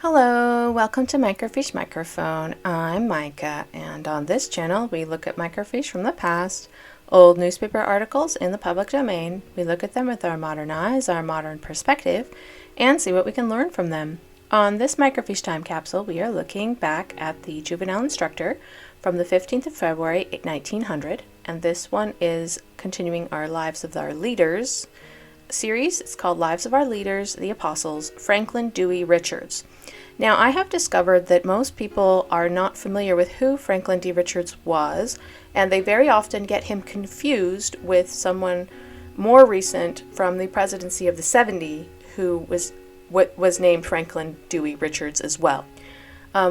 Hello, welcome to Microfiche Microphone. I'm Micah, and on this channel we look at microfiche from the past, old newspaper articles in the public domain. We look at them with our modern eyes, our modern perspective, and see what we can learn from them. On this microfiche time capsule, we are looking back at the Juvenile Instructor from the 15th of February, 1900, and this one is continuing our Lives of Our Leaders series. It's called Lives of Our Leaders, the Apostles, Franklin Dewey Richards. Now, I have discovered that most people are not familiar with who Franklin D. Richards was, and they very often get him confused with someone more recent from the presidency of the 70s who was named Franklin Dewey Richards as well.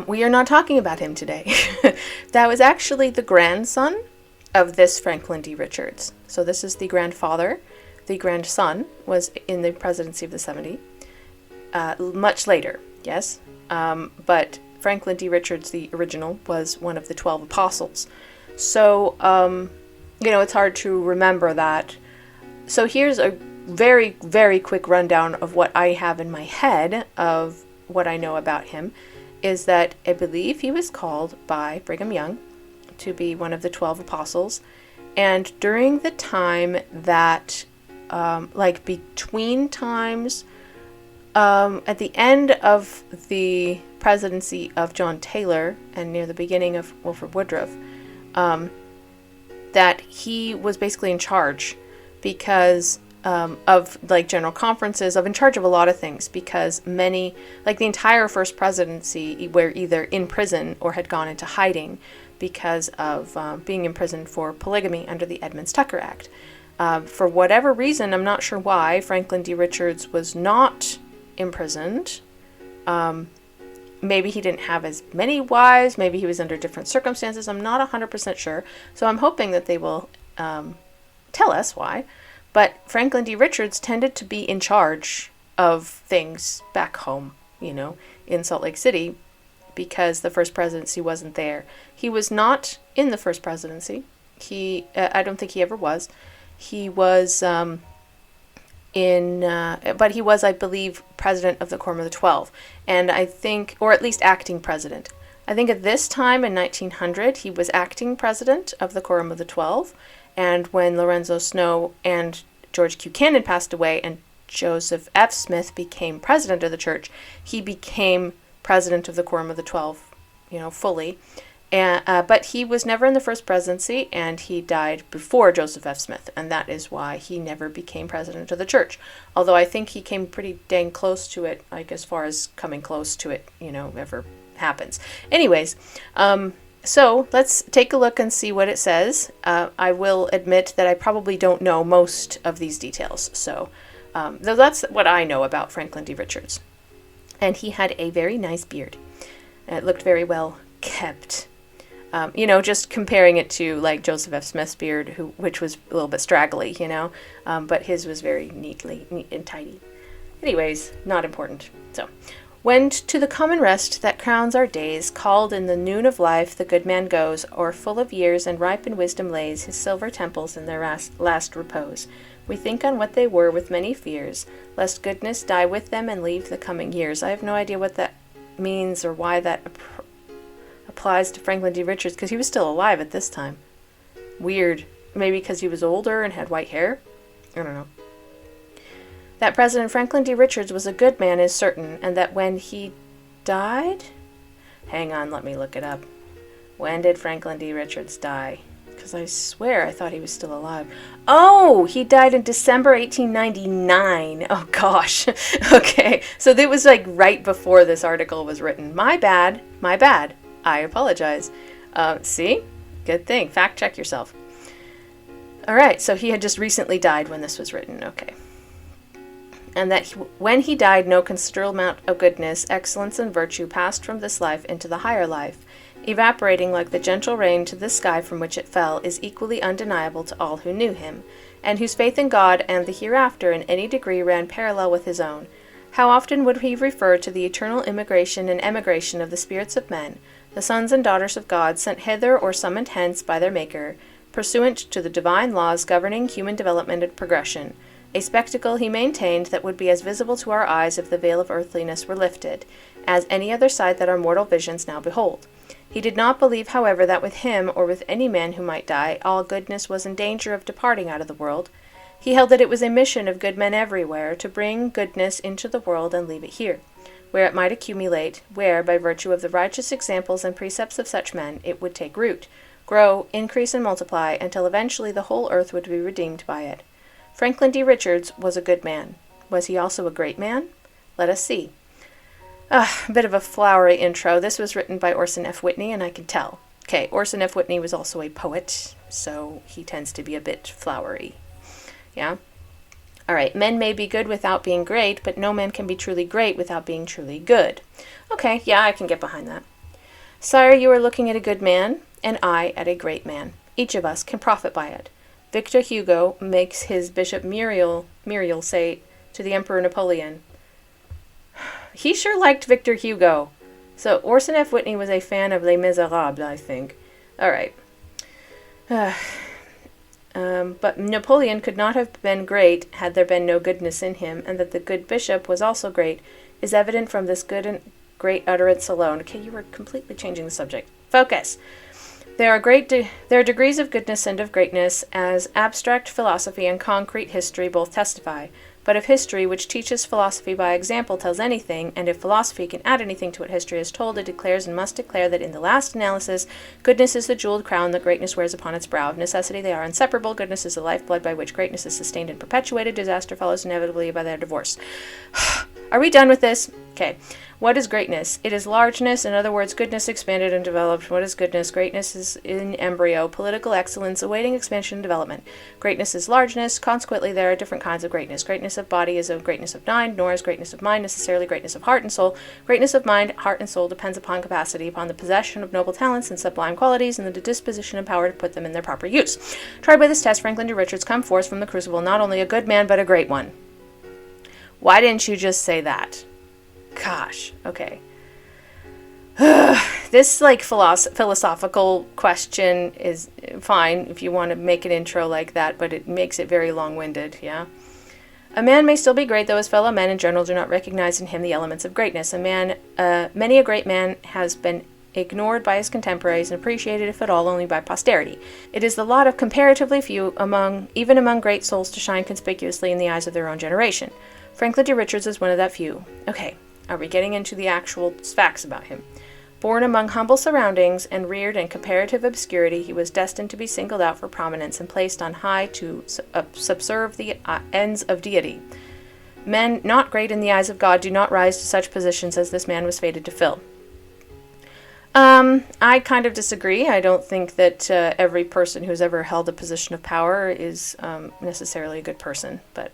We are not talking about him today. That was actually the grandson of this Franklin D. Richards. So this is the grandfather. The grandson was in the presidency of the 70s, much later, yes. But Franklin D. Richards, the original, was one of the 12 apostles. So, it's hard to remember that. So here's a very, very quick rundown of what I have in my head of what I know about him, is that I believe he was called by Brigham Young to be one of the 12 apostles. And during the time that, between times, at the end of the presidency of John Taylor and near the beginning of Wilford Woodruff, that he was basically in charge because of general conferences, in charge of a lot of things, because many, the entire first presidency, were either in prison or had gone into hiding because of being imprisoned for polygamy under the Edmunds-Tucker Act. For whatever reason, I'm not sure why, Franklin D. Richards was not imprisoned. Maybe he didn't have as many wives, maybe he was under different circumstances. I'm not 100% sure, so I'm hoping that they will tell us why. But Franklin D. Richards tended to be in charge of things back home, in Salt Lake City, because the first presidency wasn't there. He was not in the first presidency. I don't think he ever was. He was but he was, I believe, president of the Quorum of the 12, and I think, or at least acting president. I think at this time in 1900, he was acting president of the Quorum of the 12, and when Lorenzo Snow and George Q. Cannon passed away and Joseph F. Smith became president of the church, he became president of the Quorum of the 12, fully. But he was never in the first presidency, and he died before Joseph F. Smith, and that is why he never became president of the church. Although I think he came pretty dang close to it, as far as coming close to it, ever happens. Anyways, so let's take a look and see what it says. I will admit that I probably don't know most of these details, so though that's what I know about Franklin D. Richards. And he had a very nice beard. It looked very well kept. Just comparing it to Joseph F. Smith's beard, which was a little bit straggly, but his was very neat and tidy. Anyways, not important. So, when to the common rest that crowns our days, called in the noon of life, the good man goes, o'er full of years and ripe in wisdom lays his silver temples in their last repose. We think on what they were with many fears, lest goodness die with them and leave the coming years. I have no idea what that means or why that applies to Franklin D. Richards, because he was still alive at this time. Weird. Maybe because he was older and had white hair? I don't know. That President Franklin D. Richards was a good man is certain, and that when he died... Hang on, let me look it up. When did Franklin D. Richards die? Because I swear I thought he was still alive. Oh, he died in December 1899. Oh, gosh. Okay, so that was right before this article was written. My bad. I apologize. See? Good thing. Fact check yourself. All right, so he had just recently died when this was written. Okay. And that when he died, no considerable amount of goodness, excellence, and virtue passed from this life into the higher life, evaporating like the gentle rain to the sky from which it fell, is equally undeniable to all who knew him, and whose faith in God and the hereafter in any degree ran parallel with his own. How often would he refer to the eternal immigration and emigration of the spirits of men, the sons and daughters of God, sent hither or summoned hence by their Maker, pursuant to the divine laws governing human development and progression, a spectacle he maintained that would be as visible to our eyes if the veil of earthliness were lifted, as any other sight that our mortal visions now behold. He did not believe, however, that with him, or with any man who might die, all goodness was in danger of departing out of the world. He held that it was a mission of good men everywhere to bring goodness into the world and leave it here, where it might accumulate, where, by virtue of the righteous examples and precepts of such men, it would take root, grow, increase, and multiply, until eventually the whole earth would be redeemed by it. Franklin D. Richards was a good man. Was he also a great man? Let us see. A bit of a flowery intro. This was written by Orson F. Whitney, and I can tell. Okay, Orson F. Whitney was also a poet, so he tends to be a bit flowery. Yeah? All right, men may be good without being great, but no man can be truly great without being truly good. Okay, yeah, I can get behind that. Sire, you are looking at a good man, and I at a great man. Each of us can profit by it. Victor Hugo makes his Bishop Muriel say to the Emperor Napoleon, he sure liked Victor Hugo. So Orson F. Whitney was a fan of Les Miserables, I think. All right. But Napoleon could not have been great had there been no goodness in him, and that the good bishop was also great is evident from this good and great utterance alone. Okay, you were completely changing the subject. Focus. There are degrees of goodness and of greatness, as abstract philosophy and concrete history both testify. But if history, which teaches philosophy by example, tells anything, and if philosophy can add anything to what history has told, it declares and must declare that in the last analysis, goodness is the jeweled crown that greatness wears upon its brow. Of necessity they are inseparable. Goodness is the lifeblood by which greatness is sustained and perpetuated. Disaster follows inevitably by their divorce. Are we done with this? Okay. What is greatness? It is largeness, in other words, goodness expanded and developed. What is goodness? Greatness is in embryo, political excellence awaiting expansion and development. Greatness is largeness, consequently there are different kinds of greatness. Greatness of body is a greatness of mind, nor is greatness of mind necessarily greatness of heart and soul. Greatness of mind, heart, and soul depends upon capacity, upon the possession of noble talents and sublime qualities, and the disposition and power to put them in their proper use. Tried by this test, Franklin D. Richards come forth from the crucible not only a good man, but a great one. Why didn't you just say that? Gosh, okay. This, philosophical question is fine if you want to make an intro like that, but it makes it very long-winded, yeah? A man may still be great, though his fellow men in general do not recognize in him the elements of greatness. Many a great man has been ignored by his contemporaries and appreciated, if at all, only by posterity. It is the lot of comparatively few, even among great souls, to shine conspicuously in the eyes of their own generation. Franklin D. Richards is one of that few. Okay. Are we getting into the actual facts about him? Born among humble surroundings and reared in comparative obscurity, he was destined to be singled out for prominence and placed on high to subserve the ends of deity. Men not great in the eyes of God do not rise to such positions as this man was fated to fill. I kind of disagree. I don't think that every person who's ever held a position of power is necessarily a good person, but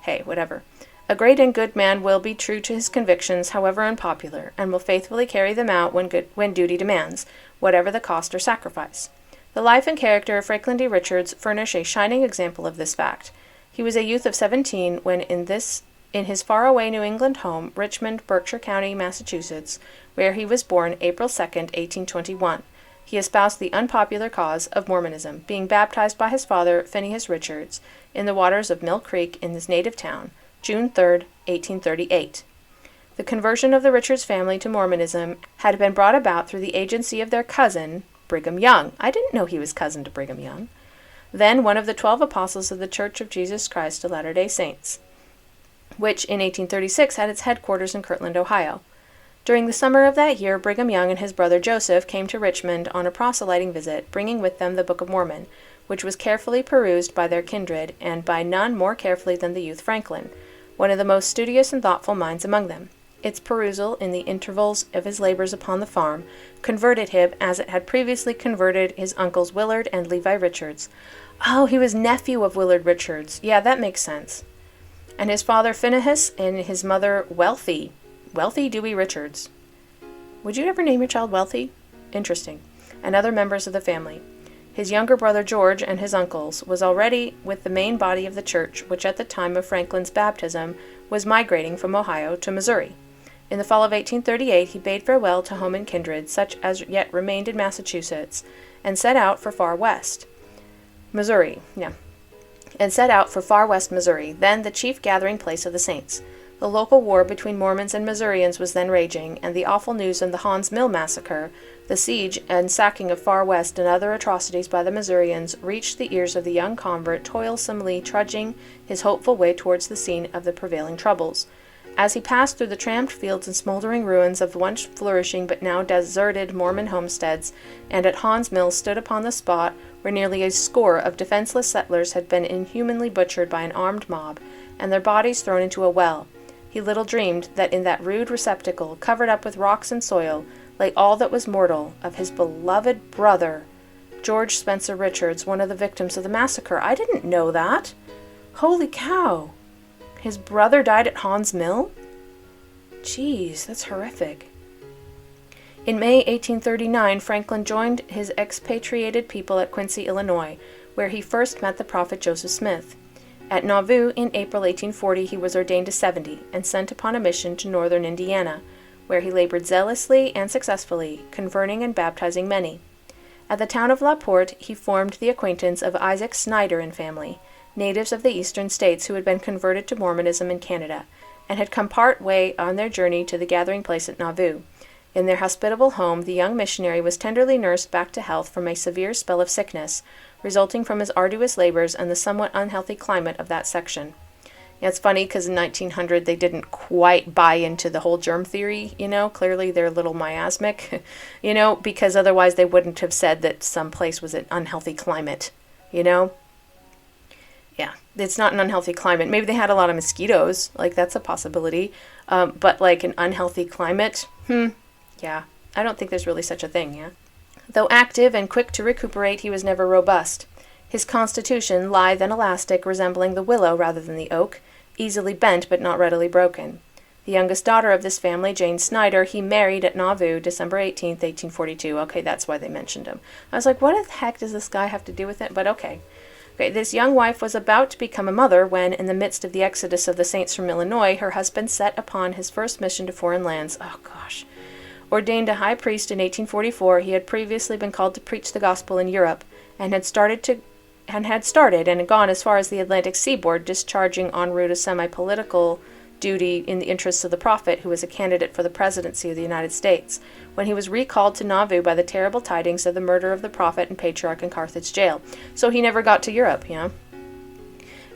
hey, whatever. A great and good man will be true to his convictions, however unpopular, and will faithfully carry them out when duty demands, whatever the cost or sacrifice. The life and character of Franklin D. Richards furnish a shining example of this fact. He was a youth of 17 when in his faraway New England home, Richmond, Berkshire County, Massachusetts, where he was born April 2, 1821, he espoused the unpopular cause of Mormonism, being baptized by his father, Phineas Richards, in the waters of Mill Creek in his native town, June 3, 1838. The conversion of the Richards family to Mormonism had been brought about through the agency of their cousin, Brigham Young. I didn't know he was cousin to Brigham Young. Then one of the 12 apostles of the Church of Jesus Christ of Latter-day Saints, which in 1836 had its headquarters in Kirtland, Ohio. During the summer of that year, Brigham Young and his brother Joseph came to Richmond on a proselyting visit, bringing with them the Book of Mormon, which was carefully perused by their kindred, and by none more carefully than the youth Franklin, one of the most studious and thoughtful minds among them. Its perusal, in the intervals of his labors upon the farm, converted him as it had previously converted his uncles Willard and Levi Richards. Oh, he was nephew of Willard Richards. Yeah, that makes sense. And his father Phinehas and his mother Wealthy Dewey Richards. Would you ever name your child Wealthy? Interesting. And other members of the family. His younger brother George and his uncles was already with the main body of the church, which at the time of Franklin's baptism was migrating from Ohio to Missouri. In the fall of 1838 he bade farewell to home and kindred, such as yet remained in Massachusetts, and set out for far west. Missouri, yeah. and set out for far west Missouri, then the chief gathering place of the Saints. The local war between Mormons and Missourians was then raging, and the awful news of the Haun's Mill massacre, the siege and sacking of Far West, and other atrocities by the Missourians reached the ears of the young convert, toilsomely trudging his hopeful way towards the scene of the prevailing troubles. As he passed through the tramped fields and smoldering ruins of once flourishing but now deserted Mormon homesteads, and at Haun's Mill stood upon the spot where nearly a score of defenseless settlers had been inhumanly butchered by an armed mob, and their bodies thrown into a well, he little dreamed that in that rude receptacle, covered up with rocks and soil, lay all that was mortal of his beloved brother, George Spencer Richards, one of the victims of the massacre. I didn't know that. Holy cow. His brother died at Haun's Mill? Jeez, that's horrific. In May 1839, Franklin joined his expatriated people at Quincy, Illinois, where he first met the prophet Joseph Smith. At Nauvoo in April 1840, he was ordained to 70 and sent upon a mission to northern Indiana, where he labored zealously and successfully, converting and baptizing many. At the town of La Porte, he formed the acquaintance of Isaac Snyder and family, natives of the eastern states who had been converted to Mormonism in Canada, and had come part way on their journey to the gathering place at Nauvoo. In their hospitable home, the young missionary was tenderly nursed back to health from a severe spell of sickness, resulting from his arduous labors and the somewhat unhealthy climate of that section. Yeah, it's funny because in 1900 they didn't quite buy into the whole germ theory, Clearly they're a little miasmic, because otherwise they wouldn't have said that some place was an unhealthy climate, Yeah, it's not an unhealthy climate. Maybe they had a lot of mosquitoes, that's a possibility, but an unhealthy climate, yeah, I don't think there's really such a thing, yeah. Though active and quick to recuperate, he was never robust. His constitution, lithe and elastic, resembling the willow rather than the oak, easily bent but not readily broken. The youngest daughter of this family, Jane Snyder, he married at Nauvoo, December 18th, 1842. Okay, that's why they mentioned him. I was like, what the heck does this guy have to do with it? But okay. This young wife was about to become a mother when, in the midst of the exodus of the Saints from Illinois, her husband set upon his first mission to foreign lands. Oh, gosh. Ordained a high priest in 1844, he had previously been called to preach the gospel in Europe, and had started and gone as far as the Atlantic seaboard, discharging en route a semi-political duty in the interests of the prophet, who was a candidate for the presidency of the United States, when he was recalled to Nauvoo by the terrible tidings of the murder of the prophet and patriarch in Carthage jail. So he never got to Europe,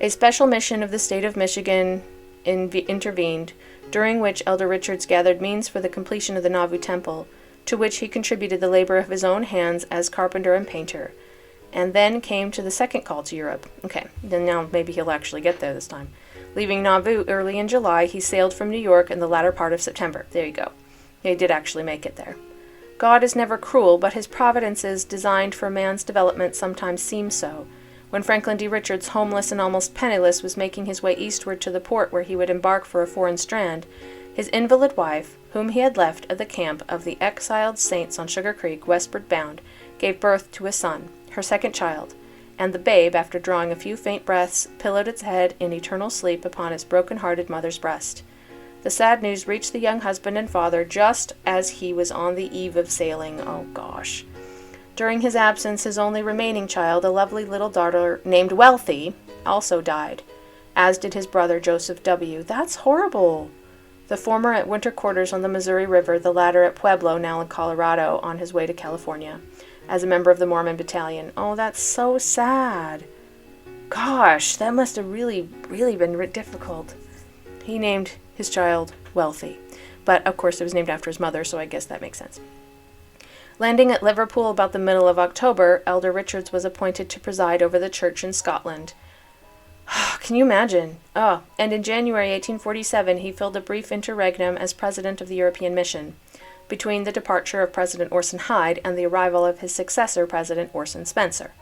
A special mission of the state of Michigan intervened, during which Elder Richards gathered means for the completion of the Nauvoo temple, to which he contributed the labor of his own hands as carpenter and painter, and then came to the second call to Europe. Okay, then now maybe he'll actually get there this time. Leaving Nauvoo early in July, he sailed from New York in the latter part of September. There you go. He did actually make it there. God is never cruel, but his providences designed for man's development sometimes seem so. When Franklin D. Richards, homeless and almost penniless, was making his way eastward to the port where he would embark for a foreign strand, his invalid wife, whom he had left at the camp of the exiled saints on Sugar Creek, westward bound, gave birth to a son, her second child, and the babe, after drawing a few faint breaths, pillowed its head in eternal sleep upon its broken-hearted mother's breast. The sad news reached the young husband and father just as he was on the eve of sailing. Oh, gosh. During his absence, his only remaining child, a lovely little daughter named Wealthy, also died, as did his brother Joseph W. That's horrible. The former at winter quarters on the Missouri River, the latter at Pueblo, now in Colorado, on his way to California, as a member of the Mormon Battalion. Oh, that's so sad. Gosh, that must have really, really been difficult. He named his child Wealthy, but of course it was named after his mother, so I guess that makes sense. Landing at Liverpool about the middle of October, Elder Richards was appointed to preside over the church in Scotland. Can you imagine? Oh, and in January 1847 he filled a brief interregnum as president of the European Mission, between the departure of President Orson Hyde and the arrival of his successor, President Orson Spencer.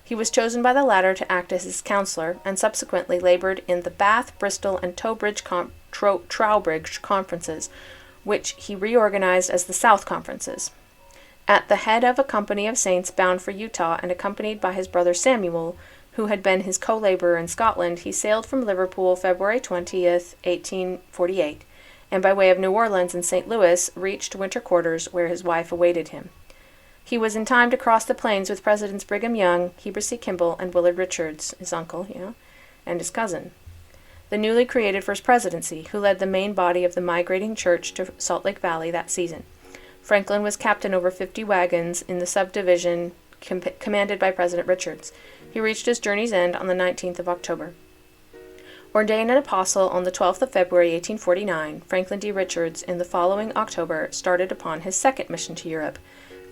He was chosen by the latter to act as his counselor, and subsequently labored in the Bath, Bristol, and Trowbridge conferences, which he reorganized as the South Conferences. At the head of a company of saints bound for Utah and accompanied by his brother Samuel, who had been his co-laborer in Scotland, he sailed from Liverpool February 20th, 1848, and by way of New Orleans and St. Louis reached winter quarters where his wife awaited him. He was in time to cross the plains with Presidents Brigham Young, Heber C. Kimball, and Willard Richards, his uncle, and his cousin. The newly created First Presidency, who led the main body of the migrating church to Salt Lake Valley that season. Franklin was captain over 50 wagons in the subdivision commanded by President Richards. He reached his journey's end on the 19th of October. Ordained an apostle on the 12th of February, 1849, Franklin D. Richards, in the following October, started upon his second mission to Europe,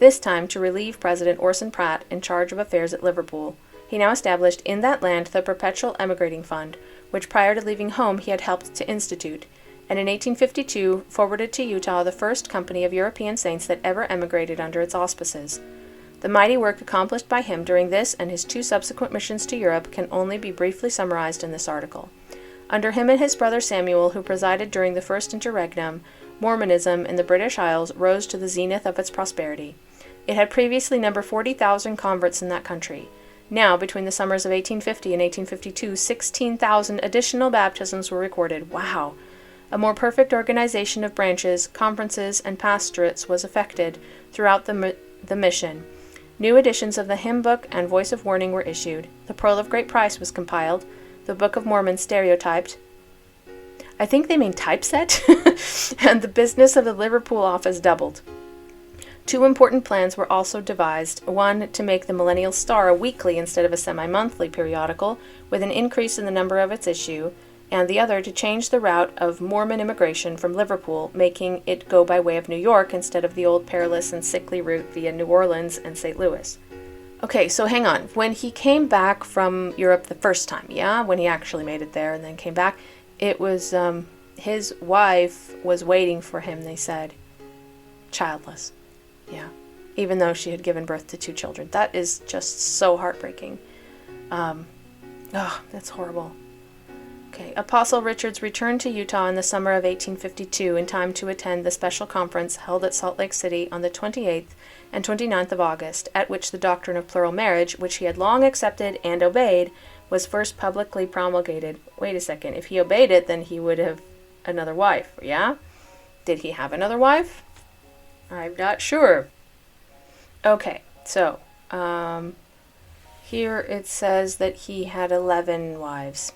this time to relieve President Orson Pratt in charge of affairs at Liverpool. He now established in that land the Perpetual Emigrating Fund, which prior to leaving home he had helped to institute, and in 1852 forwarded to Utah the first company of European saints that ever emigrated under its auspices. The mighty work accomplished by him during this and his two subsequent missions to Europe can only be briefly summarized in this article. Under him and his brother Samuel, who presided during the first interregnum, Mormonism in the British Isles rose to the zenith of its prosperity. It had previously numbered 40,000 converts in that country. Now, between the summers of 1850 and 1852, 16,000 additional baptisms were recorded. Wow! A more perfect organization of branches, conferences, and pastorates was effected throughout the mission. New editions of the hymn book and voice of warning were issued. The Pearl of Great Price was compiled. The Book of Mormon stereotyped. I think they mean typeset. And the business of the Liverpool office doubled. Two important plans were also devised, one to make the Millennial Star a weekly instead of a semi-monthly periodical, with an increase in the number of its issue, and the other to change the route of Mormon immigration from Liverpool, making it go by way of New York instead of the old perilous and sickly route via New Orleans and St. Louis. Okay, so hang on. When he came back from Europe the first time, when he actually made it there and then came back, it was, his wife was waiting for him, they said, childless. Yeah, even though she had given birth to 2 children. That is just so heartbreaking. That's horrible. Okay, Apostle Richards returned to Utah in the summer of 1852 in time to attend the special conference held at Salt Lake City on the 28th and 29th of August, at which the doctrine of plural marriage, which he had long accepted and obeyed, was first publicly promulgated. Wait a second, if he obeyed it, then he would have another wife, yeah? Did he have another wife? I'm not sure. Okay, so, here it says that he had 11 wives.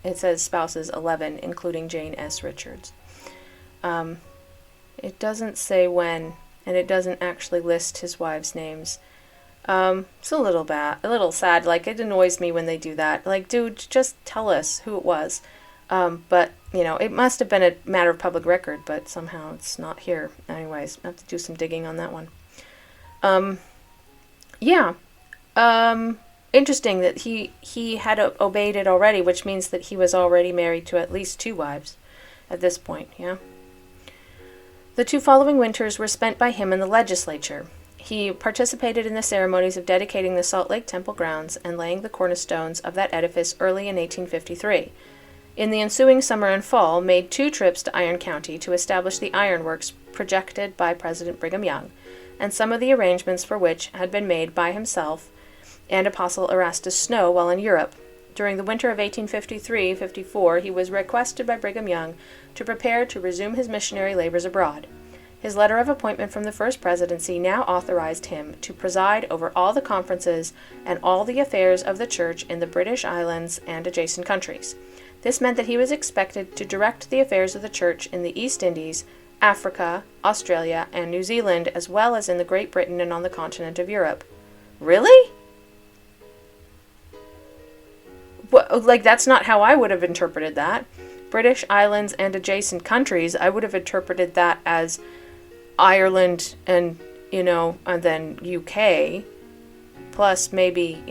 It says spouses 11, including Jane S. Richards. It doesn't say when, and it doesn't actually list his wives' names. It's a little sad. Like, it annoys me when they do that. Like, dude, just tell us who it was. But, it must have been a matter of public record, but somehow it's not here. Anyways, I have to do some digging on that one. Interesting that he had obeyed it already, which means that he was already married to at least 2 wives at this point, yeah? The 2 following winters were spent by him in the legislature. He participated in the ceremonies of dedicating the Salt Lake Temple grounds and laying the cornerstones of that edifice early in 1853. In the ensuing summer and fall, made 2 trips to Iron County to establish the ironworks projected by President Brigham Young, and some of the arrangements for which had been made by himself and Apostle Erastus Snow while in Europe. During the winter of 1853-54, he was requested by Brigham Young to prepare to resume his missionary labors abroad. His letter of appointment from the First Presidency now authorized him to preside over all the conferences and all the affairs of the Church in the British Islands and adjacent countries. This meant that he was expected to direct the affairs of the Church in the East Indies, Africa, Australia, and New Zealand, as well as in the Great Britain and on the continent of Europe. Really? That's not how I would have interpreted that. British Islands and adjacent countries, I would have interpreted that as Ireland and, and then UK, plus maybe,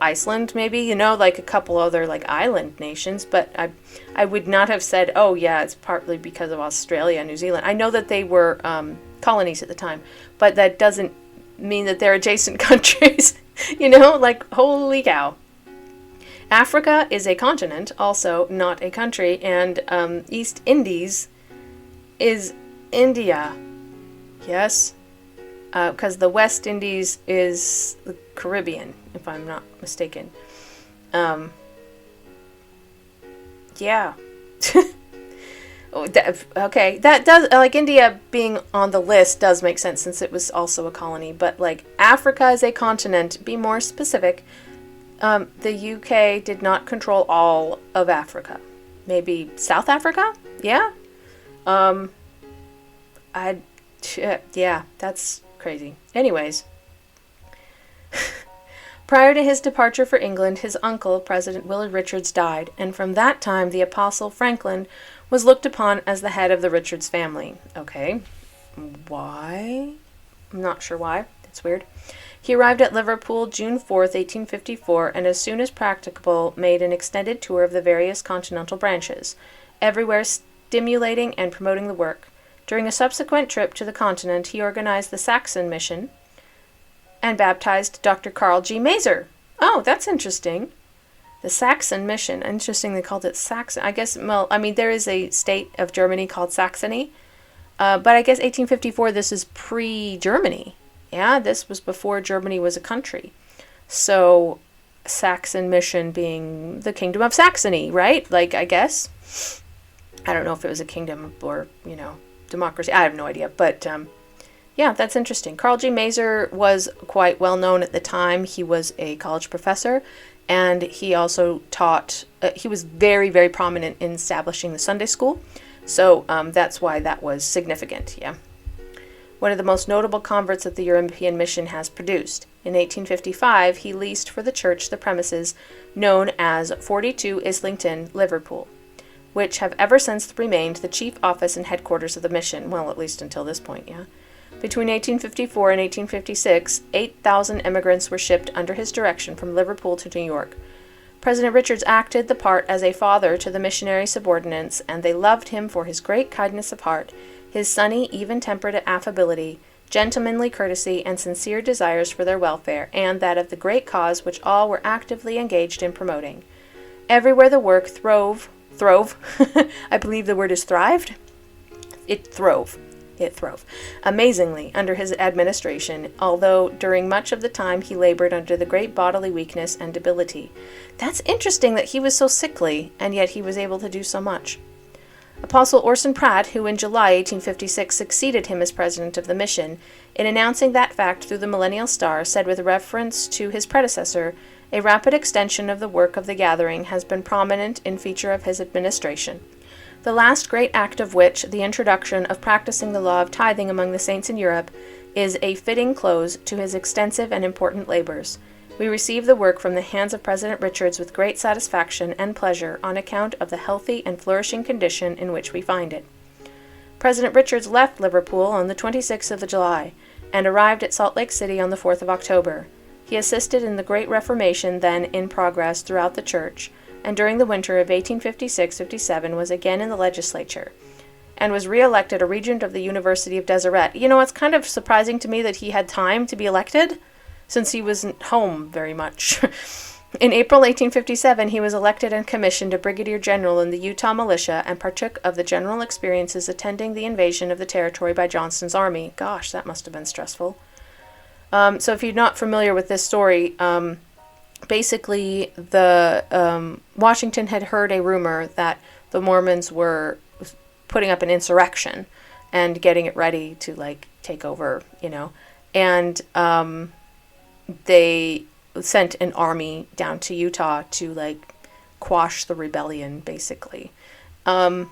Iceland, maybe, like a couple other, island nations, but I would not have said, oh, yeah, it's partly because of Australia and New Zealand. I know that they were colonies at the time, but that doesn't mean that they're adjacent countries, holy cow. Africa is a continent, also not a country, and East Indies is India. Yes? Because the West Indies is the Caribbean, if I'm not mistaken. Yeah. Okay, that does, like, India being on the list does make sense since it was also a colony, but like Africa as a continent, be more specific. The UK did not control all of Africa. Maybe South Africa? Yeah. I yeah, that's crazy. Anyways, prior to his departure for England, his uncle, President Willard Richards, died, and from that time the Apostle Franklin was looked upon as the head of the Richards family. Okay, why? I'm not sure why. It's weird. He arrived at Liverpool June 4th, 1854, and as soon as practicable made an extended tour of the various continental branches, everywhere stimulating and promoting the work. During a subsequent trip to the continent, he organized the Saxon Mission and baptized Dr. Carl G. Mazer. Oh, that's interesting. The Saxon Mission. Interesting they called it Saxon. I guess, well, I mean, there is a state of Germany called Saxony. But I guess 1854, this is pre-Germany. Yeah, this was before Germany was a country. So, Saxon Mission being the Kingdom of Saxony, right? Like, I guess. I don't know if it was a kingdom or, democracy. I have no idea. But, yeah, that's interesting. Carl G. Mazer was quite well known at the time. He was a college professor, and he also taught, he was very, very prominent in establishing the Sunday school. So, that's why that was significant, yeah. One of the most notable converts that the European mission has produced. In 1855, he leased for the church the premises known as 42 Islington, Liverpool, which have ever since remained the chief office and headquarters of the mission, well, at least until this point, yeah. Between 1854 and 1856, 8,000 immigrants were shipped under his direction from Liverpool to New York. President Richards acted the part as a father to the missionary subordinates, and they loved him for his great kindness of heart, his sunny, even-tempered affability, gentlemanly courtesy, and sincere desires for their welfare, and that of the great cause which all were actively engaged in promoting. Everywhere the work throve, I believe the word is thrived? It throve amazingly under his administration, although during much of the time he labored under the great bodily weakness and debility. That's interesting that he was so sickly, and yet he was able to do so much. Apostle Orson Pratt, who in July 1856 succeeded him as president of the mission, in announcing that fact through the Millennial Star, said with reference to his predecessor, "A rapid extension of the work of the gathering has been prominent in feature of his administration. The last great act of which, the introduction of practicing the law of tithing among the saints in Europe, is a fitting close to his extensive and important labors. We receive the work from the hands of President Richards with great satisfaction and pleasure on account of the healthy and flourishing condition in which we find it." President Richards left Liverpool on the 26th of July and arrived at Salt Lake City on the 4th of October. He assisted in the great Reformation then in progress throughout the church, and during the winter of 1856-57 was again in the legislature, and was re-elected a regent of the University of Deseret. It's kind of surprising to me that he had time to be elected, since he wasn't home very much. In April 1857, he was elected and commissioned a brigadier general in the Utah militia and partook of the general experiences attending the invasion of the territory by Johnston's army. Gosh, that must have been stressful. So if you're not familiar with this story, basically the Washington had heard a rumor that the Mormons were putting up an insurrection and getting it ready to take over, and they sent an army down to Utah to quash the rebellion, basically. And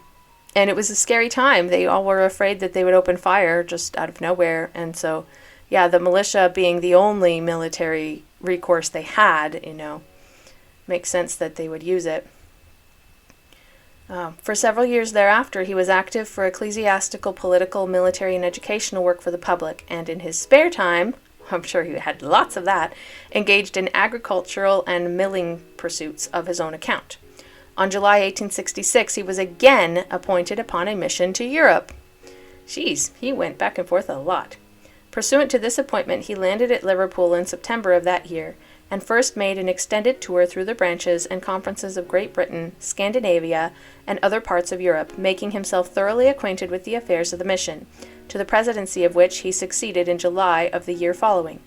it was a scary time. They all were afraid that they would open fire just out of nowhere. And so, yeah, the militia being the only military recourse they had, makes sense that they would use it. For several years thereafter, he was active for ecclesiastical, political, military, and educational work for the public, and in his spare time, I'm sure he had lots of that, engaged in agricultural and milling pursuits of his own account. On July 1866, he was again appointed upon a mission to Europe. Jeez, he went back and forth a lot. Pursuant to this appointment, he landed at Liverpool in September of that year, and first made an extended tour through the branches and conferences of Great Britain, Scandinavia, and other parts of Europe, making himself thoroughly acquainted with the affairs of the mission, to the presidency of which he succeeded in July of the year following.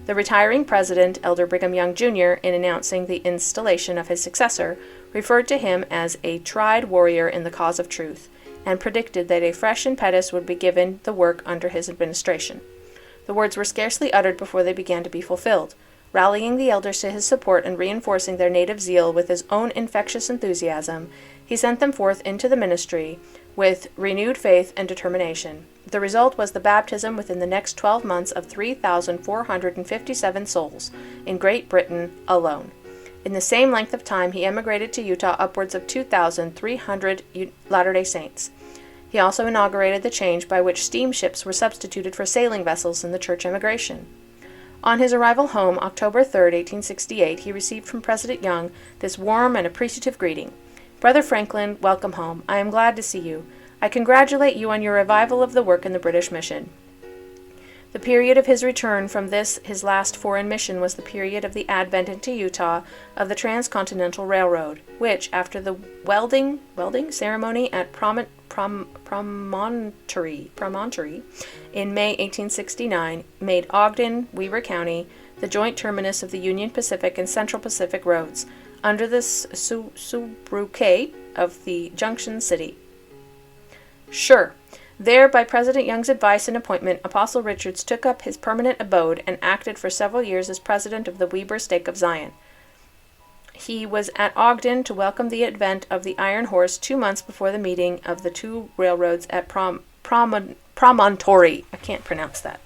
The retiring president, Elder Brigham Young, Jr., in announcing the installation of his successor, referred to him as a tried warrior in the cause of truth, and predicted that a fresh impetus would be given the work under his administration. The words were scarcely uttered before they began to be fulfilled. Rallying the elders to his support and reinforcing their native zeal with his own infectious enthusiasm, he sent them forth into the ministry with renewed faith and determination. The result was the baptism within the next 12 months of 3,457 souls in Great Britain alone. In the same length of time, he emigrated to Utah upwards of 2,300 Latter-day Saints. He also inaugurated the change by which steamships were substituted for sailing vessels in the church emigration. On his arrival home, October 3, 1868, he received from President Young this warm and appreciative greeting. "Brother Franklin, welcome home. I am glad to see you. I congratulate you on your revival of the work in the British mission." The period of his return from this, his last foreign mission, was the period of the advent into Utah of the Transcontinental Railroad, which, after the welding ceremony at Promontory in May 1869, made Ogden, Weber County, the joint terminus of the Union Pacific and Central Pacific roads, under the sobriquet of the Junction City. Sure. There, by President Young's advice and appointment, Apostle Richards took up his permanent abode and acted for several years as president of the Weber Stake of Zion. He was at Ogden to welcome the advent of the Iron Horse 2 months before the meeting of the two railroads at Promontory. I can't pronounce that.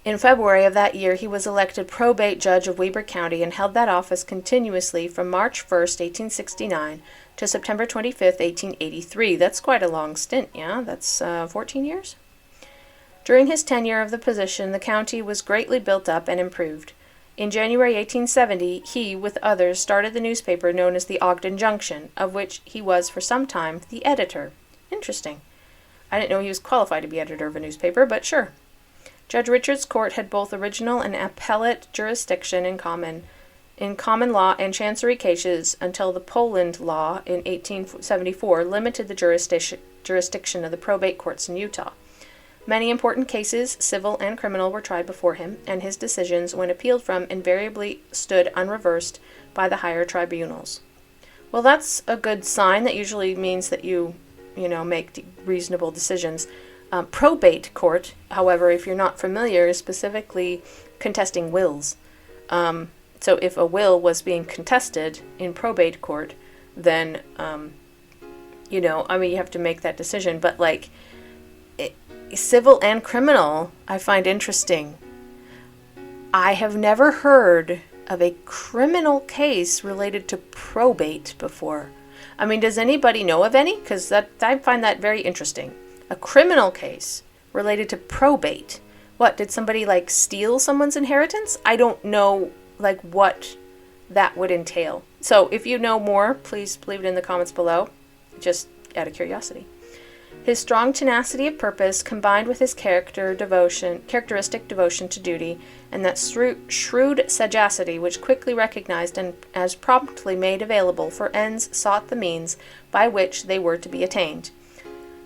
In February of that year, he was elected probate judge of Weber County and held that office continuously from March 1st, 1869 to September 25th, 1883. That's quite a long stint, yeah? That's 14 years? During his tenure of the position, the county was greatly built up and improved. In January 1870, he, with others, started the newspaper known as the Ogden Junction, of which he was for some time the editor. Interesting. I didn't know he was qualified to be editor of a newspaper, but sure. Judge Richards' court had both original and appellate jurisdiction in common law and chancery cases until the Poland law in 1874 limited the jurisdiction of the probate courts in Utah. Many important cases, civil and criminal, were tried before him, and his decisions, when appealed from, invariably stood unreversed by the higher tribunals. Well, that's a good sign. That usually means that you make reasonable decisions. Probate court, however, if you're not familiar, is specifically contesting wills. So if a will was being contested in probate court, then, you have to make that decision. But, civil and criminal, I find interesting. I have never heard of a criminal case related to probate before. Does anybody know of any? Because I find that very interesting. A criminal case related to probate. What, did somebody, steal someone's inheritance? I don't know, what that would entail. So if you know more, please leave it in the comments below, just out of curiosity. His strong tenacity of purpose, combined with his characteristic devotion to duty, and that shrewd sagacity which quickly recognized and as promptly made available for ends sought the means by which they were to be attained,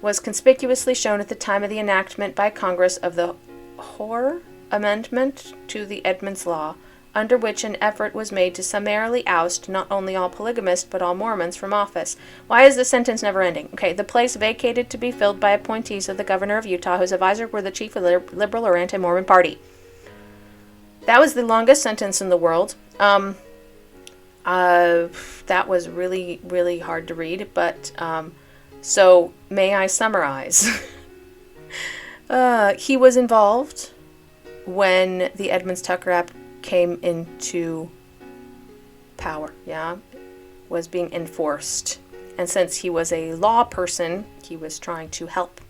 was conspicuously shown at the time of the enactment by Congress of the Hoare Amendment to the Edmunds Law, under which an effort was made to summarily oust not only all polygamists but all Mormons from office. Why is this sentence never ending? Okay, the place vacated to be filled by appointees of the governor of Utah, whose advisors were the chief of the liberal or anti-Mormon party. That was the longest sentence in the world. That was really, really hard to read, but so may I summarize? He was involved when the Edmunds-Tucker Act came into power, was being enforced. And since he was a law person, he was trying to help.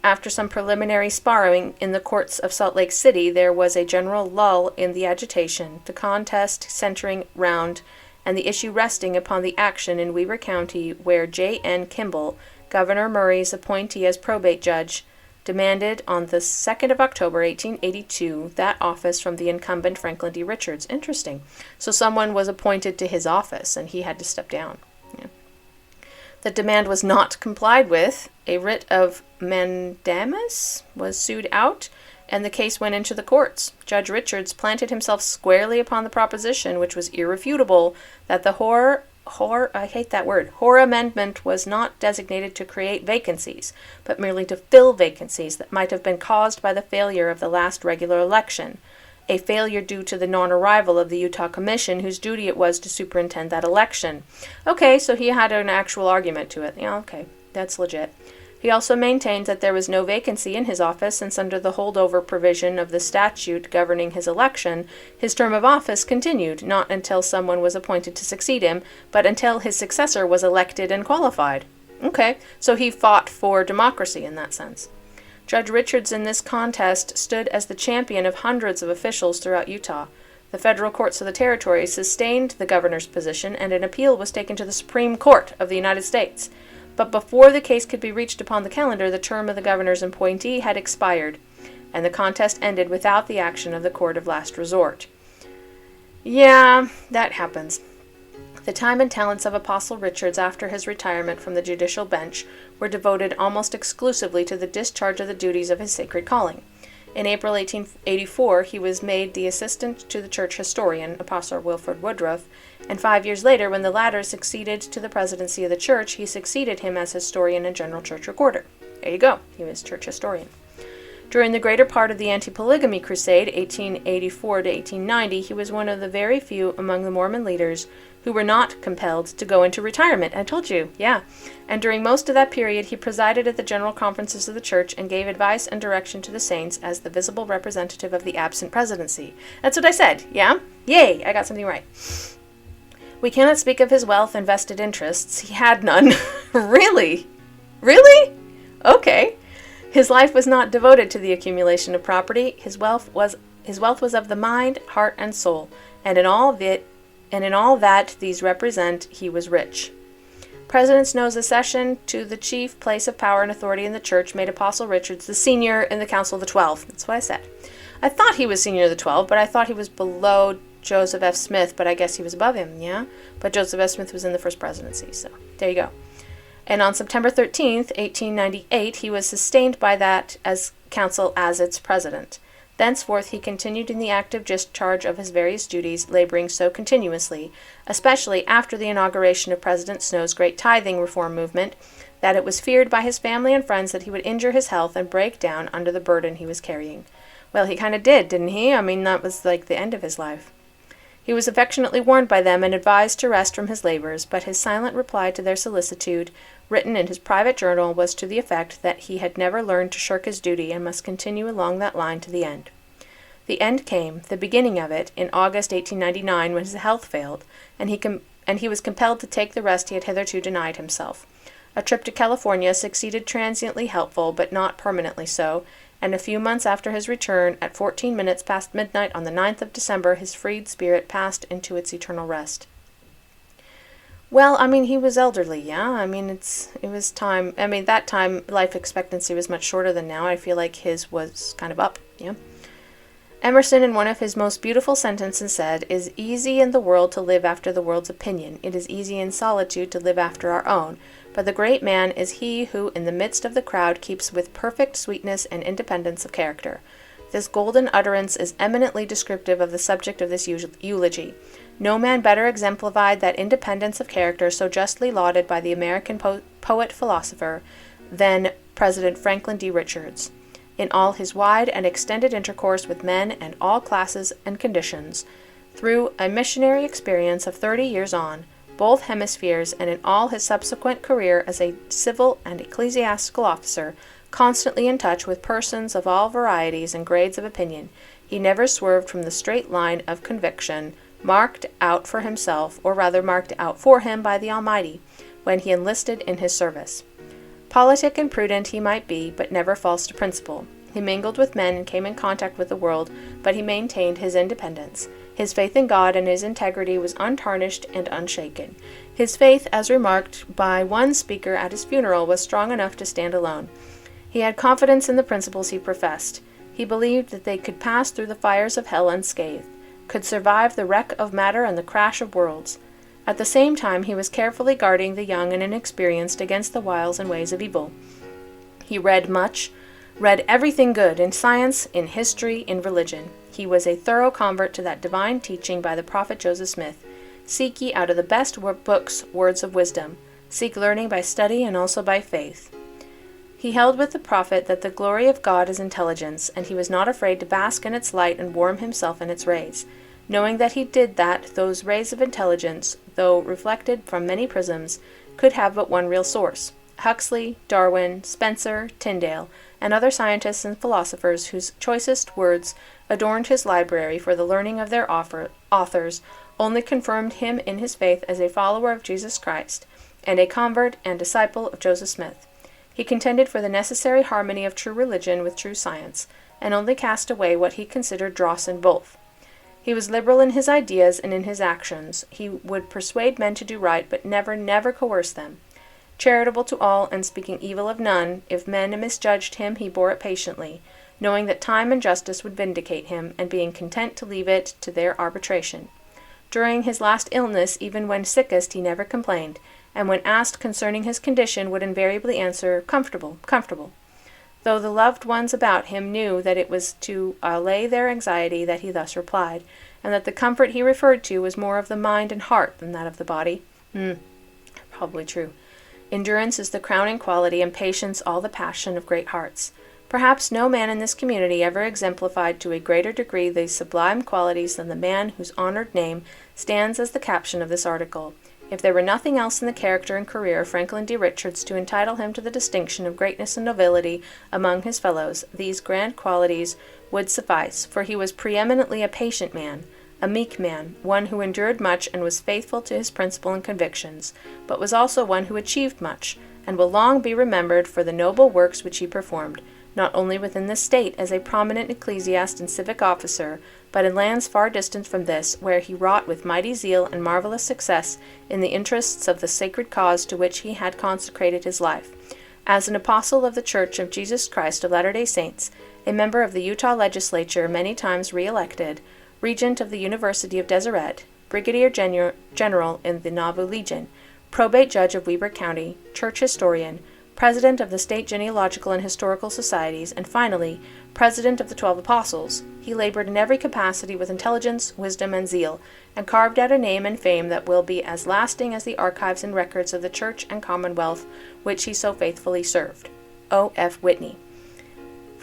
After some preliminary sparring in the courts of Salt Lake City, there was a general lull in the agitation, the contest centering round and the issue resting upon the action in Weber County where J.N. Kimball, Governor Murray's appointee as probate judge, demanded on the 2nd of October, 1882, that office from the incumbent Franklin D. Richards. Interesting. So someone was appointed to his office, and he had to step down. Yeah. The demand was not complied with. A writ of mandamus was sued out, and the case went into the courts. Judge Richards planted himself squarely upon the proposition, which was irrefutable, that the Hoare I hate that word. Hoare Amendment was not designated to create vacancies, but merely to fill vacancies that might have been caused by the failure of the last regular election, a failure due to the non-arrival of the Utah Commission, whose duty it was to superintend that election. Okay, so he had an actual argument to it. Yeah, okay, that's legit. He also maintained that there was no vacancy in his office, since under the holdover provision of the statute governing his election, his term of office continued, not until someone was appointed to succeed him, but until his successor was elected and qualified. Okay, so he fought for democracy in that sense. Judge Richards in this contest stood as the champion of hundreds of officials throughout Utah. The federal courts of the territory sustained the governor's position, and an appeal was taken to the Supreme Court of the United States. But before the case could be reached upon the calendar, the term of the governor's appointee had expired, and the contest ended without the action of the court of last resort. Yeah, that happens. The time and talents of Apostle Richards after his retirement from the judicial bench were devoted almost exclusively to the discharge of the duties of his sacred calling. In April 1884, he was made the assistant to the church historian, Apostle Wilford Woodruff, and 5 years later, when the latter succeeded to the presidency of the church, he succeeded him as historian and general church recorder. There you go, he was church historian. During the greater part of the anti-polygamy crusade, 1884 to 1890, he was one of the very few among the Mormon leaders who were not compelled to go into retirement. I told you, yeah. And during most of that period, he presided at the general conferences of the church and gave advice and direction to the saints as the visible representative of the absent presidency. That's what I said, yeah? Yay, I got something right. We cannot speak of his wealth and vested interests. He had none. Really? Really? Okay. His life was not devoted to the accumulation of property. His wealth was of the mind, heart, and soul, and in all that these represent, he was rich. President Snow's accession to the chief place of power and authority in the church made Apostle Richards the senior in the Council of the 12. That's what I said. I thought he was senior of the 12, but I thought he was below Joseph F. Smith, but I guess he was above him, yeah? But Joseph F. Smith was in the first presidency, so there you go. And on September 13th, 1898, he was sustained by that as council as its president. Thenceforth he continued in the active discharge of his various duties, laboring so continuously, especially after the inauguration of President Snow's great tithing reform movement, that it was feared by his family and friends that he would injure his health and break down under the burden he was carrying. Well, he kind of did, didn't he? I mean, that was like the end of his life. He was affectionately warned by them and advised to rest from his labors, but his silent reply to their solicitude, written in his private journal, was to the effect that he had never learned to shirk his duty and must continue along that line to the end. The end came, the beginning of it, in August 1899, when his health failed, and he was compelled to take the rest he had hitherto denied himself. A trip to California succeeded transiently helpful, but not permanently so, and a few months after his return, at 14 minutes past midnight on the 9th of December, his freed spirit passed into its eternal rest. Well, I mean, he was elderly, yeah? I mean, it was time. I mean, that time, life expectancy was much shorter than now. I feel like his was kind of up, yeah? Emerson, in one of his most beautiful sentences, said, "It is easy in the world to live after the world's opinion. It is easy in solitude to live after our own. But the great man is he who, in the midst of the crowd, keeps with perfect sweetness and independence of character." This golden utterance is eminently descriptive of the subject of this eulogy. No man better exemplified that independence of character so justly lauded by the American poet-philosopher than President Franklin D. Richards. In all his wide and extended intercourse with men and all classes and conditions, through a missionary experience of 30 years on, both hemispheres, and in all his subsequent career as a civil and ecclesiastical officer, constantly in touch with persons of all varieties and grades of opinion, he never swerved from the straight line of conviction marked out for himself, or rather marked out for him by the Almighty, when he enlisted in his service. Politic and prudent he might be, but never false to principle. He mingled with men and came in contact with the world, but he maintained his independence. His faith in God and his integrity was untarnished and unshaken. His faith, as remarked by one speaker at his funeral, was strong enough to stand alone. He had confidence in the principles he professed. He believed that they could pass through the fires of hell unscathed, could survive the wreck of matter and the crash of worlds. At the same time, he was carefully guarding the young and inexperienced against the wiles and ways of evil. He read much, read everything good in science, in history, in religion. He was a thorough convert to that divine teaching by the prophet Joseph Smith. Seek ye out of the best books words of wisdom. Seek learning by study and also by faith. He held with the prophet that the glory of God is intelligence, and he was not afraid to bask in its light and warm himself in its rays, knowing that he did that those rays of intelligence, though reflected from many prisms, could have but one real source. Huxley, Darwin, Spencer, Tyndale, and other scientists and philosophers whose choicest words adorned his library for the learning of their authors only confirmed him in his faith as a follower of Jesus Christ, and a convert and disciple of Joseph Smith. He contended for the necessary harmony of true religion with true science, and only cast away what he considered dross in both. He was liberal in his ideas and in his actions. He would persuade men to do right, but never coerce them. Charitable to all, and speaking evil of none, if men misjudged him, he bore it patiently, knowing that time and justice would vindicate him, and being content to leave it to their arbitration. During his last illness, even when sickest, he never complained, and when asked concerning his condition, would invariably answer, "Comfortable, comfortable," though the loved ones about him knew that it was to allay their anxiety that he thus replied, and that the comfort he referred to was more of the mind and heart than that of the body. Probably true. Endurance is the crowning quality, and patience all the passion of great hearts. Perhaps no man in this community ever exemplified to a greater degree these sublime qualities than the man whose honored name stands as the caption of this article. If there were nothing else in the character and career of Franklin D. Richards to entitle him to the distinction of greatness and nobility among his fellows, these grand qualities would suffice, for he was preeminently a patient man, a meek man, one who endured much and was faithful to his principle and convictions, but was also one who achieved much, and will long be remembered for the noble works which he performed, not only within the state as a prominent ecclesiast and civic officer, but in lands far distant from this, where he wrought with mighty zeal and marvelous success in the interests of the sacred cause to which he had consecrated his life. As an apostle of the Church of Jesus Christ of Latter-day Saints, a member of the Utah legislature many times re-elected, regent of the University of Deseret, brigadier general in the Nauvoo Legion, probate judge of Weber County, church historian, president of the State Genealogical and Historical Societies, and finally, president of the 12 Apostles, he labored in every capacity with intelligence, wisdom, and zeal, and carved out a name and fame that will be as lasting as the archives and records of the Church and Commonwealth which he so faithfully served. O. F. Whitney.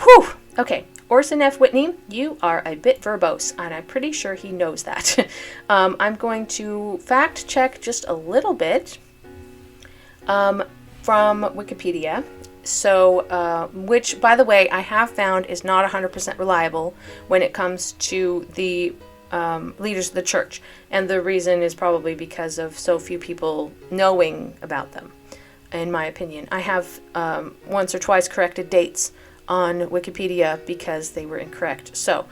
Whew! Okay, Orson F. Whitney, you are a bit verbose, and I'm pretty sure he knows that. I'm going to fact check just a little bit from Wikipedia. So, which, by the way, I have found is not 100% reliable when it comes to the leaders of the church. And the reason is probably because of so few people knowing about them, in my opinion. I have once or twice corrected dates on Wikipedia because they were incorrect. So,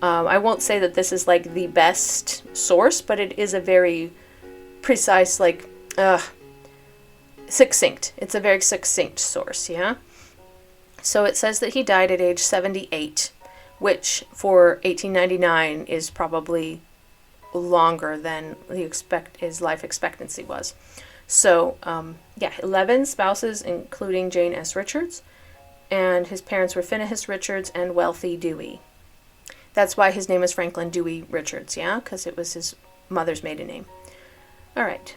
I won't say that this is like the best source, but it is a very precise, succinct. It's a very succinct source, yeah? So it says that he died at age 78, which for 1899 is probably longer than his life expectancy was. So, 11 spouses, including Jane S. Richards, and his parents were Phinehas Richards and Wealthy Dewey. That's why his name is Franklin Dewey Richards, yeah? Because it was his mother's maiden name. All right.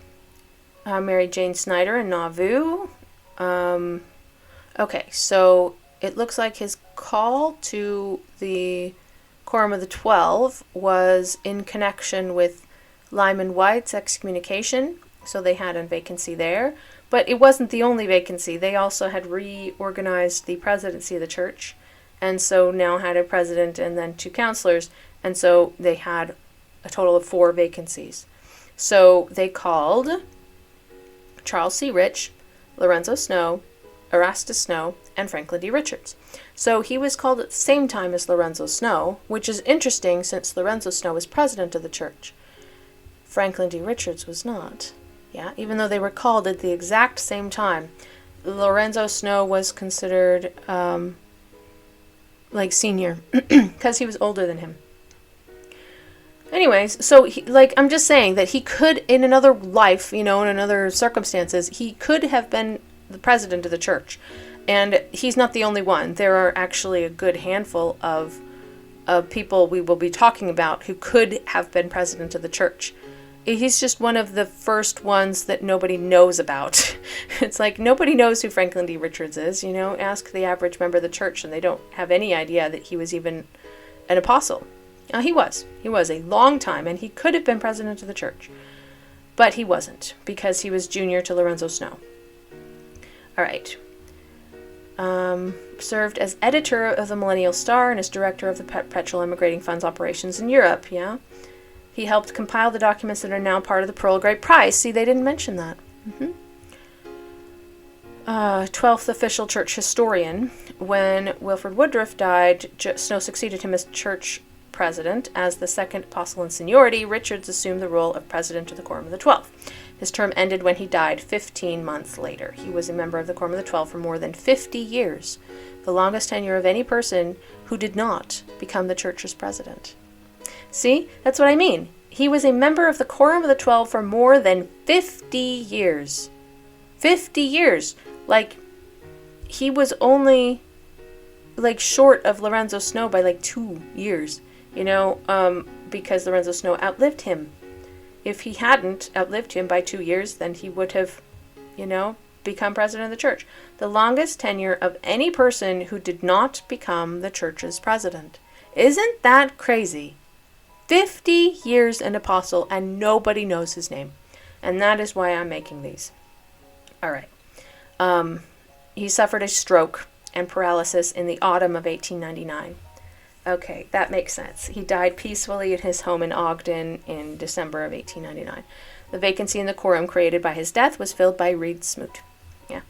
Married Jane Snyder in Nauvoo. Okay, so it looks like his call to the Quorum of the 12 was in connection with Lyman White's excommunication, so they had a vacancy there. But it wasn't the only vacancy. They also had reorganized the presidency of the church, and so now had a president and then 2 counselors, and so they had a total of 4 vacancies. So they called Charles C. Rich, Lorenzo Snow, Erastus Snow, and Franklin D. Richards. So he was called at the same time as Lorenzo Snow, which is interesting since Lorenzo Snow was president of the church. Franklin D. Richards was not. Yeah, even though they were called at the exact same time. Lorenzo Snow was considered senior because he was older than him. Anyways, so I'm just saying that he could, in another life, in another circumstances, he could have been the president of the church. And he's not the only one. There are actually a good handful of people we will be talking about who could have been president of the church. he's just one of the first ones that nobody knows about. It's like nobody knows who Franklin D. Richards is, you know. Ask the average member of the church and they don't have any idea that he was even an apostle. He was a long time, and he could have been president of the church, but he wasn't because he was junior to Lorenzo Snow. All right. Served as editor of the Millennial Star and as director of the Perpetual Emigrating Fund's operations in Europe. Yeah. He helped compile the documents that are now part of the Pearl of Great Price. See, they didn't mention that. 12th official church historian. When Wilford Woodruff died, Snow succeeded him as church president. As the second apostle in seniority, Richards assumed the role of president of the Quorum of the 12. His term ended when he died 15 months later. He was a member of the Quorum of the 12 for more than 50 years, the longest tenure of any person who did not become the church's president. See, that's what I mean. He was a member of the Quorum of the 12 for more than 50 years. 50 years. Like, he was only, like, short of Lorenzo Snow by, like, 2 years, you know, because Lorenzo Snow outlived him. If he hadn't outlived him by 2 years, then he would have, you know, become president of the church. The longest tenure of any person who did not become the church's president. Isn't that crazy? 50 years an apostle, and nobody knows his name. And that is why I'm making these. All right. He suffered a stroke and paralysis in the autumn of 1899. Okay, that makes sense. He died peacefully at his home in Ogden in December of 1899. The vacancy in the quorum created by his death was filled by Reed Smoot. Yeah.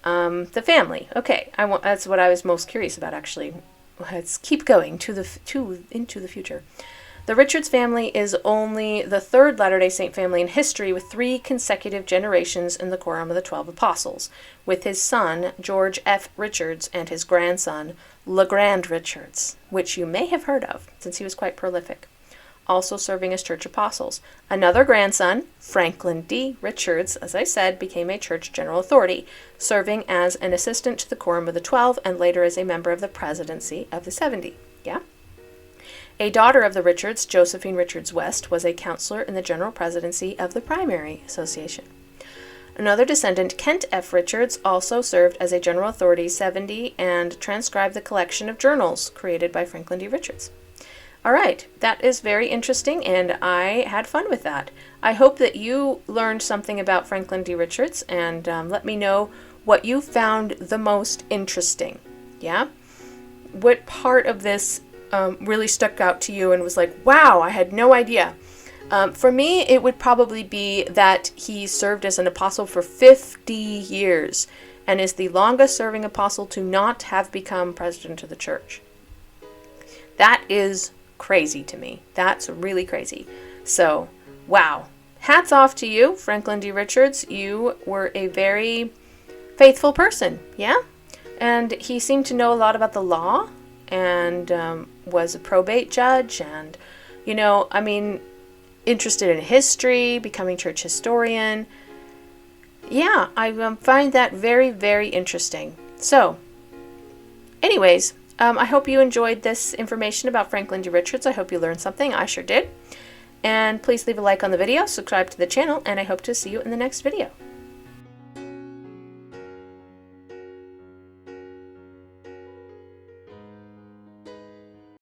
The family. Okay, that's what I was most curious about, actually. Let's keep going into the future. The Richards family is only the third Latter-day Saint family in history with 3 consecutive generations in the Quorum of the 12 Apostles, with his son, George F. Richards, and his grandson, LeGrand Richards, which you may have heard of, since he was quite prolific, also serving as church apostles. Another grandson, Franklin D. Richards, as I said, became a church general authority, serving as an assistant to the Quorum of the 12 and later as a member of the presidency of the 70. Yeah? A daughter of the Richards, Josephine Richards West, was a counselor in the general presidency of the Primary Association. Another descendant, Kent F. Richards, also served as a general authority 70 and transcribed the collection of journals created by Franklin D. Richards. All right, that is very interesting, and I had fun with that. I hope that you learned something about Franklin D. Richards, and let me know what you found the most interesting. Yeah? What part of this really stuck out to you and was like, wow, I had no idea. For me, it would probably be that he served as an apostle for 50 years and is the longest serving apostle to not have become president of the church. That is crazy to me. That's really crazy. So, wow. Hats off to you, Franklin D. Richards. You were a very faithful person, yeah? And he seemed to know a lot about the law and was a probate judge and, you know, I mean, interested in history, becoming church historian. Yeah, I find that very, very interesting. So, anyways, I hope you enjoyed this information about Franklin D. Richards. I hope you learned something. I sure did. And please leave a like on the video, subscribe to the channel, and I hope to see you in the next video.